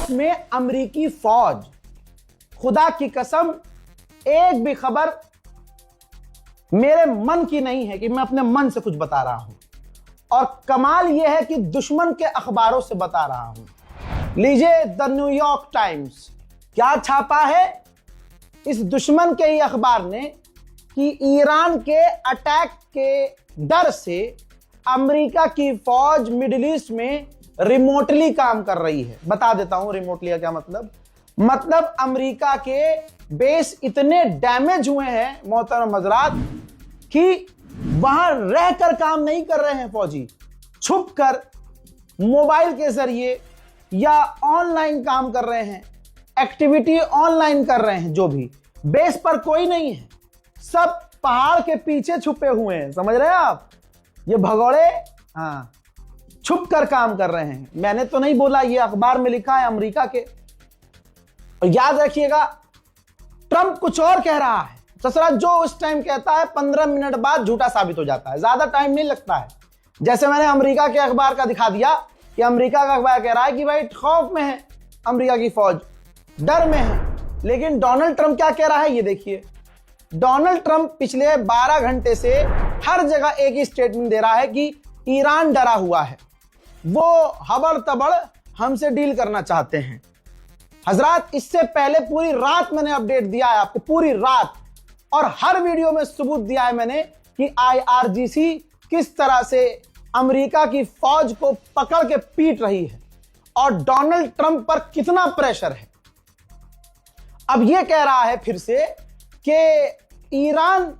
Middle east में अमेरिकी फौज, खुदा की कसम एक भी खबर मेरे मन की नहीं है कि मैं अपने मन से कुछ बता रहा हूं, और कमाल यह है कि दुश्मन के अखबारों से बता रहा हूं। लीजिए द न्यूयॉर्क टाइम्स क्या छापा है इस दुश्मन के ही अखबार ने कि ईरान के अटैक के डर से अमेरिका की फौज मिडिल ईस्ट में रिमोटली काम कर रही है। बता देता हूं रिमोटली का क्या मतलब अमेरिका के बेस इतने डैमेज हुए हैं मोहतरम हजरात कि वहां रहकर काम नहीं कर रहे हैं फौजी, छुप कर मोबाइल के जरिए या ऑनलाइन काम कर रहे हैं, एक्टिविटी ऑनलाइन कर रहे हैं। जो भी बेस पर कोई नहीं है, सब पहाड़ के पीछे छुपे हुए हैं। समझ रहे हैं आप? ये भगोड़े हाँ छुप कर काम कर रहे हैं। मैंने तो नहीं बोला, ये अखबार में लिखा है अमेरिका के। और याद रखिएगा ट्रंप कुछ और कह रहा है। ससुरा जो उस टाइम कहता है 15 मिनट बाद झूठा साबित हो जाता है, ज्यादा टाइम नहीं लगता है। जैसे मैंने अमेरिका के अखबार का दिखा दिया कि अमेरिका का अखबार कह रहा है कि भाई खौफ में है, अमेरिका की फौज डर में है। लेकिन डोनाल्ड ट्रंप क्या कह रहा है ये देखिए। डोनाल्ड ट्रंप पिछले 12 घंटे से हर जगह एक ही स्टेटमेंट दे रहा है कि ईरान डरा हुआ है, वो हबड़ तबड़ हमसे डील करना चाहते हैं। हजरात इससे पहले पूरी रात मैंने अपडेट दिया है आपको, पूरी रात, और हर वीडियो में सबूत दिया है मैंने कि IRGC किस तरह से अमेरिका की फौज को पकड़ के पीट रही है और डोनाल्ड ट्रंप पर कितना प्रेशर है। अब यह कह रहा है फिर से कि ईरान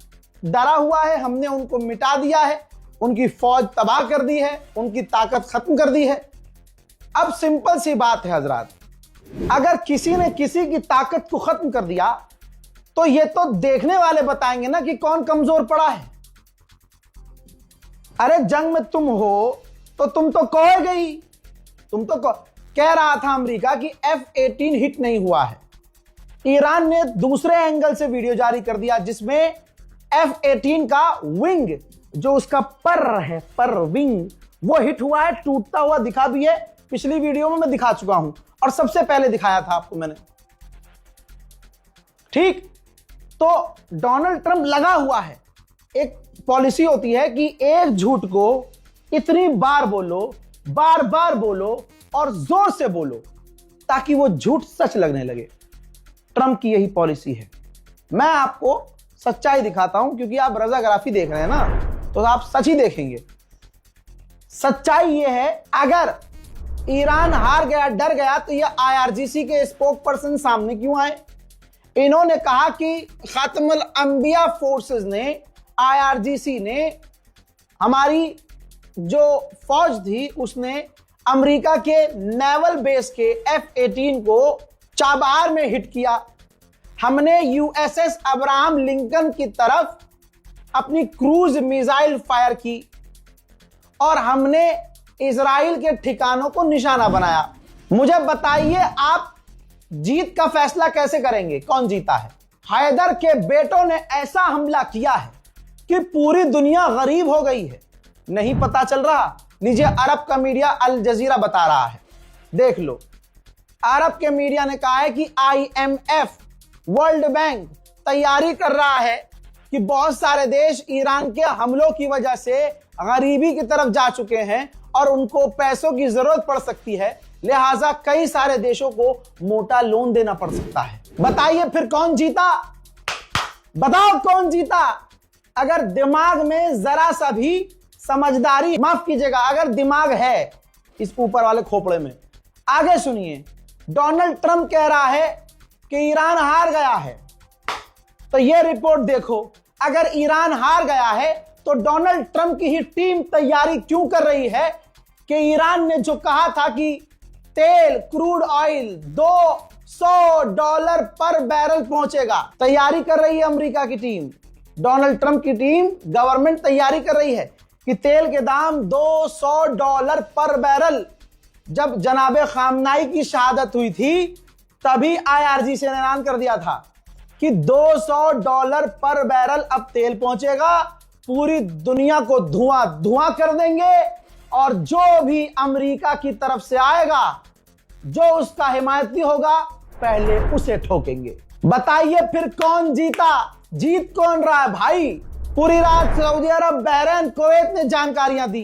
डरा हुआ है, हमने उनको मिटा दिया है, उनकी फौज तबाह कर दी है, उनकी ताकत खत्म कर दी है। अब सिंपल सी बात है हजरात, अगर किसी ने किसी की ताकत को खत्म कर दिया तो ये तो देखने वाले बताएंगे ना कि कौन कमजोर पड़ा है। अरे जंग में तुम हो तो तुम तो कहोगे ही, तुम तो कह रहा था अमेरिका कि F-18 हिट नहीं हुआ है। ईरान ने दूसरे एंगल से वीडियो जारी कर दिया जिसमें F-18 का विंग, जो उसका पर है, पर विंग, वो हिट हुआ है, टूटता हुआ दिखा भी है। पिछली वीडियो में मैं दिखा चुका हूं और सबसे पहले दिखाया था आपको मैंने। ठीक, तो डोनाल्ड ट्रंप लगा हुआ है। एक पॉलिसी होती है कि एक झूठ को इतनी बार बोलो, बार बार बोलो और जोर से बोलो ताकि वो झूठ सच लगने लगे। ट्रंप की यही पॉलिसी है। मैं आपको सच्चाई दिखाता हूं क्योंकि आप रजाग्राफी देख रहे हैं ना, तो आप सच ही देखेंगे। सच्चाई ये है, अगर ईरान हार गया, डर गया, तो ये IRGC के स्पोक पर्सन सामने क्यों आए? इन्होंने कहा कि खातमुल अंबिया फोर्सेस ने, IRGC ने, हमारी जो फौज थी उसने अमेरिका के नेवल बेस के F-18 को चाबहार में हिट किया। हमने USS अब्राहम लिंकन की तरफ अपनी क्रूज मिसाइल फायर की और हमने इजराइल के ठिकानों को निशाना बनाया। मुझे बताइए आप जीत का फैसला कैसे करेंगे, कौन जीता है? हैदर के बेटों ने ऐसा हमला किया है कि पूरी दुनिया गरीब हो गई है। नहीं पता चल रहा? लीजिए अरब का मीडिया अल जजीरा बता रहा है, देख लो। अरब के मीडिया ने कहा है कि IMF, वर्ल्ड बैंक तैयारी कर रहा है कि बहुत सारे देश ईरान के हमलों की वजह से गरीबी की तरफ जा चुके हैं और उनको पैसों की जरूरत पड़ सकती है, लिहाजा कई सारे देशों को मोटा लोन देना पड़ सकता है। बताइए फिर कौन जीता? बताओ कौन जीता? अगर दिमाग में जरा सा भी समझदारी, माफ कीजिएगा, अगर दिमाग है इस ऊपर वाले खोपड़े में। आगे सुनिए, डोनाल्ड ट्रंप कह रहा है कि ईरान हार गया है। तो यह रिपोर्ट देखो, अगर ईरान हार गया है तो डोनाल्ड ट्रंप की ही टीम तैयारी क्यों कर रही है कि ईरान ने जो कहा था कि तेल, क्रूड ऑयल $200 पर बैरल पहुंचेगा, तैयारी कर रही है अमेरिका की टीम, डोनाल्ड ट्रंप की टीम, गवर्नमेंट तैयारी कर रही है कि तेल के दाम $200 पर बैरल। जब जनाबे खामनाई की शहादत हुई थी तभी IRGC ने ऐलान कर दिया था कि $200 पर बैरल अब तेल पहुंचेगा, पूरी दुनिया को धुआं धुआं कर देंगे और जो भी अमेरिका की तरफ से आएगा जो उसका हिमायती होगा पहले उसे ठोकेंगे। बताइए फिर कौन जीता? जीत कौन रहा है भाई? पूरी रात सऊदी अरब, बहरीन, कुवैत ने जानकारियां दी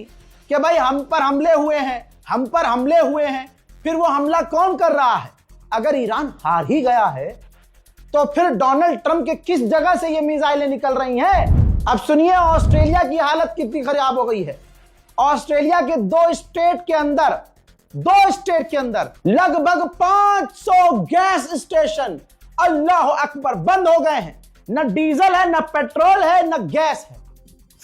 कि भाई हम पर हमले हुए हैं, हम पर हमले हुए हैं। फिर वो हमला कौन कर रहा है? अगर ईरान हार ही गया है तो फिर डोनाल्ड ट्रंप के किस जगह से ये मिसाइलें निकल रही हैं? अब सुनिए ऑस्ट्रेलिया की हालत कितनी खराब हो गई है। ऑस्ट्रेलिया के दो स्टेट के अंदर लगभग 500 गैस स्टेशन, अल्लाह अकबर, बंद हो गए हैं। न डीजल है, न पेट्रोल है, न गैस है,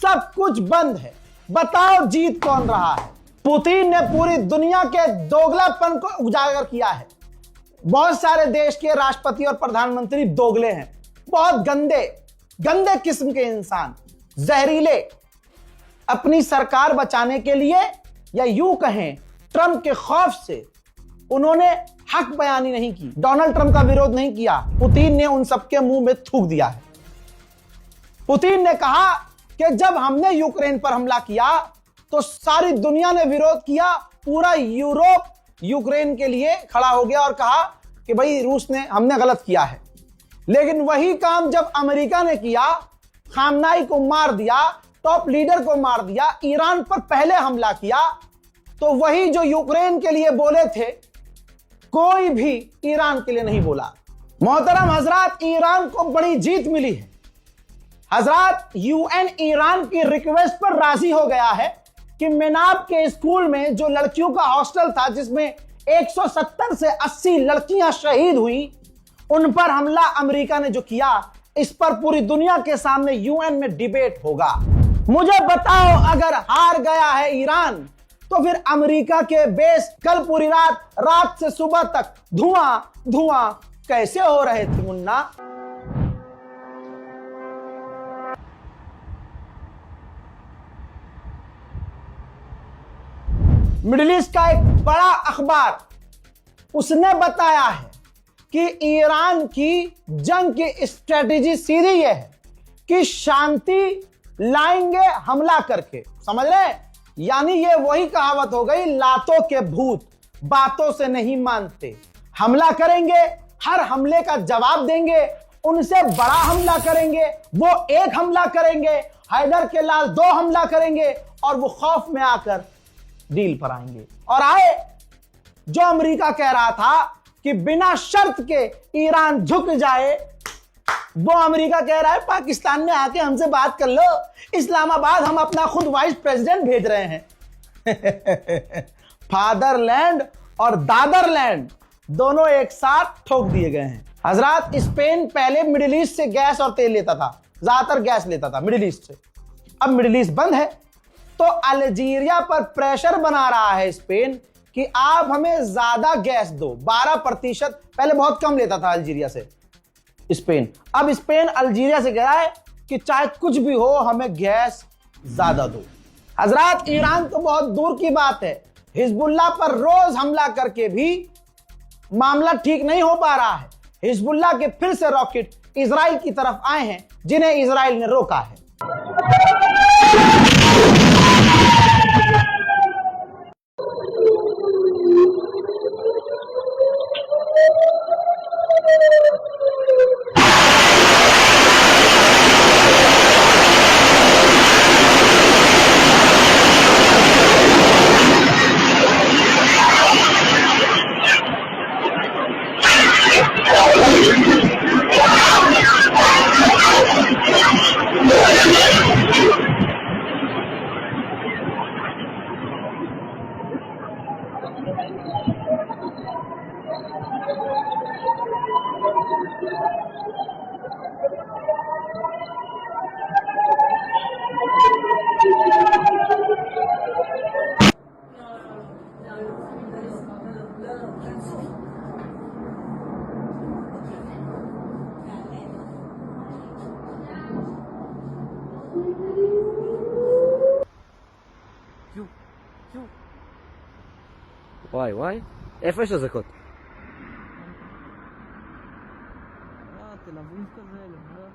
सब कुछ बंद है। बताओ जीत कौन रहा है? पुतिन ने पूरी दुनिया के दोगलापन को उजागर किया है। बहुत सारे देश के राष्ट्रपति और प्रधानमंत्री दोगले हैं, बहुत गंदे किस्म के इंसान, जहरीले। अपनी सरकार बचाने के लिए या यूं कहें ट्रंप के खौफ से उन्होंने हक बयानी नहीं की, डोनाल्ड ट्रंप का विरोध नहीं किया। पुतिन ने उन सबके मुंह में थूक दिया है। पुतिन ने कहा कि जब हमने यूक्रेन पर हमला किया तो सारी दुनिया ने विरोध किया, पूरा यूरोप यूक्रेन के लिए खड़ा हो गया और कहा कि भाई हमने गलत किया है। लेकिन वही काम जब अमेरिका ने किया, खामनाई को मार दिया, टॉप लीडर को मार दिया, ईरान पर पहले हमला किया, तो वही जो यूक्रेन के लिए बोले थे कोई भी ईरान के लिए नहीं बोला। मोहतरम हजरात, ईरान को बड़ी जीत मिली है। हजरात, यूएन ईरान की रिक्वेस्ट पर राजी हो गया है कि मेनाब के स्कूल में जो लड़कियों का हॉस्टल था जिसमें 170 से 80 लड़कियां शहीद हुई, उन पर हमला अमेरिका ने जो किया, इस पर पूरी दुनिया के सामने यूएन में डिबेट होगा। मुझे बताओ, अगर हार गया है ईरान तो फिर अमेरिका के बेस कल पूरी रात से सुबह तक धुआं कैसे हो रहे थे मुन्ना? मिडिल ईस्ट का एक बड़ा अखबार, उसने बताया है कि ईरान की जंग की स्ट्रेटेजी सीधी यह है कि शांति लाएंगे हमला करके। समझ रहे हैं? यानी ये वही कहावत हो गई, लातों के भूत बातों से नहीं मानते। हमला करेंगे, हर हमले का जवाब देंगे, उनसे बड़ा हमला करेंगे, वो एक हमला करेंगे, हैदर के लाल 2 हमला करेंगे और वो खौफ में आकर डील पर आएंगे। और आए, जो अमेरिका कह रहा था कि बिना शर्त के ईरान झुक जाए, वो अमेरिका कह रहा है पाकिस्तान में आके हमसे बात कर लो, इस्लामाबाद हम अपना खुद वाइस प्रेसिडेंट भेज रहे हैं। फादरलैंड और दादरलैंड दोनों एक साथ ठोक दिए गए हैं। हजरात, स्पेन पहले मिडिल ईस्ट से गैस और तेल लेता था, ज्यादातर गैस लेता था मिडिल ईस्ट से। अब मिडिल ईस्ट बंद है तो अल्जीरिया पर प्रेशर बना रहा है स्पेन कि आप हमें ज्यादा गैस दो। 12%, पहले बहुत कम लेता था अल्जीरिया से स्पेन। अब स्पेन अल्जीरिया से कह रहा है कि चाहे कुछ भी हो हमें गैस ज्यादा दो। हजरात, ईरान तो बहुत दूर की बात है, हिजबुल्लाह पर रोज हमला करके भी मामला ठीक नहीं हो पा रहा है। हिजबुल्लाह के फिर से रॉकेट इजराइल की तरफ आए हैं, जिन्हें इजराइल ने रोका है। וואי, איפה יש אזעקות? תל אביב כזה, לבוא.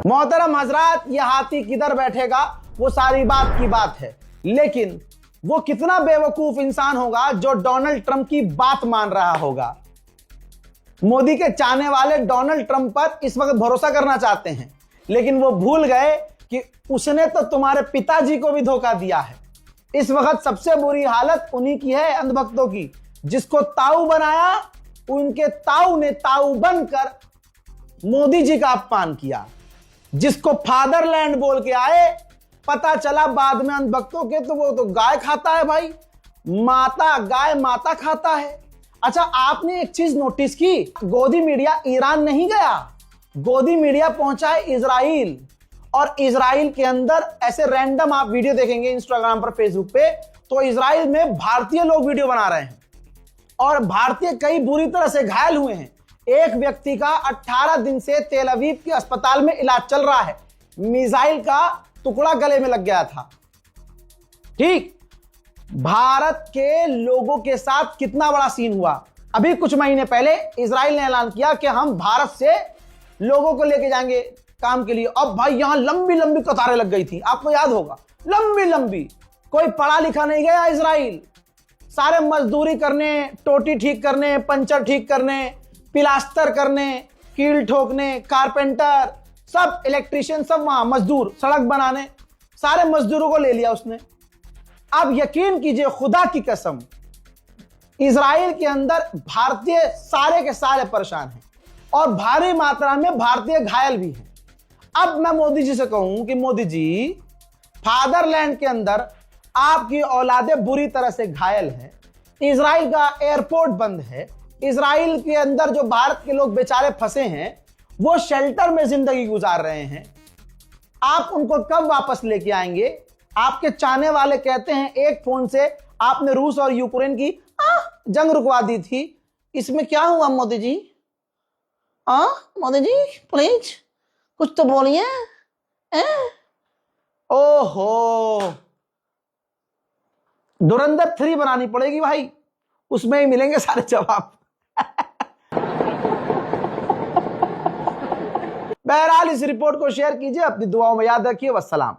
मोहतरम हजरात, ये हाथी किधर बैठेगा वो सारी बात की बात है, लेकिन वो कितना बेवकूफ इंसान होगा जो डोनाल्ड ट्रंप की बात मान रहा होगा। मोदी के चाहने वाले डोनाल्ड ट्रंप पर इस वक्त भरोसा करना चाहते हैं, लेकिन वो भूल गए कि उसने तो तुम्हारे पिताजी को भी धोखा दिया है। इस वक्त सबसे बुरी हालत उन्हीं की है, अंधभक्तों की। जिसको ताऊ बनाया, उनके ताऊ ने ताऊ बनकर मोदी जी का अपमान किया। जिसको फादरलैंड बोल के आए, पता चला बाद में अंधभक्तों के तो वो तो गाय खाता है भाई, माता गाय माता खाता है। अच्छा, आपने एक चीज नोटिस की, गोदी मीडिया ईरान नहीं गया, गोदी मीडिया पहुंचा है इजराइल। और इजराइल के अंदर ऐसे रैंडम आप वीडियो देखेंगे इंस्टाग्राम पर, फेसबुक पे, तो इजराइल में भारतीय लोग वीडियो बना रहे हैं और भारतीय कई बुरी तरह से घायल हुए हैं। एक व्यक्ति का 18 दिन से तेल अवीव के अस्पताल में इलाज चल रहा है, मिसाइल का टुकड़ा गले में लग गया था। ठीक, भारत के लोगों के साथ कितना बड़ा सीन हुआ। अभी कुछ महीने पहले इजराइल ने ऐलान किया कि हम भारत से लोगों को लेके जाएंगे काम के लिए। अब भाई यहां लंबी लंबी कतारें लग गई थी, आपको याद होगा, लंबी लंबी। कोई पढ़ा लिखा नहीं गया इजराइल, सारे मजदूरी करने, टोटी ठीक करने, पंचर ठीक करने, पिलास्तर करने, कील ठोकने, कारपेंटर, सब इलेक्ट्रिशियन, सब वहां मजदूर, सड़क बनाने, सारे मजदूरों को ले लिया उसने। अब यकीन कीजिए, खुदा की कसम, इजराइल के अंदर भारतीय सारे के सारे परेशान हैं और भारी मात्रा में भारतीय घायल भी हैं। अब मैं मोदी जी से कहूं कि मोदी जी, फादरलैंड के अंदर आपकी औलादें बुरी तरह से घायल हैं, इजराइल का एयरपोर्ट बंद है, इजराइल के अंदर जो भारत के लोग बेचारे फंसे हैं वो शेल्टर में जिंदगी गुजार रहे हैं, आप उनको कब वापस लेके आएंगे? आपके चाहने वाले कहते हैं एक फोन से आपने रूस और यूक्रेन की जंग रुकवा दी थी, इसमें क्या हुआ मोदी जी? मोदी जी प्लीज कुछ तो बोलिए। ओहो, धुरंधर 3 बनानी पड़ेगी भाई, उसमें ही मिलेंगे सारे जवाब। बहरहाल इस रिपोर्ट को शेयर कीजिए, अपनी दुआओं में याद रखिए। वस्सलाम।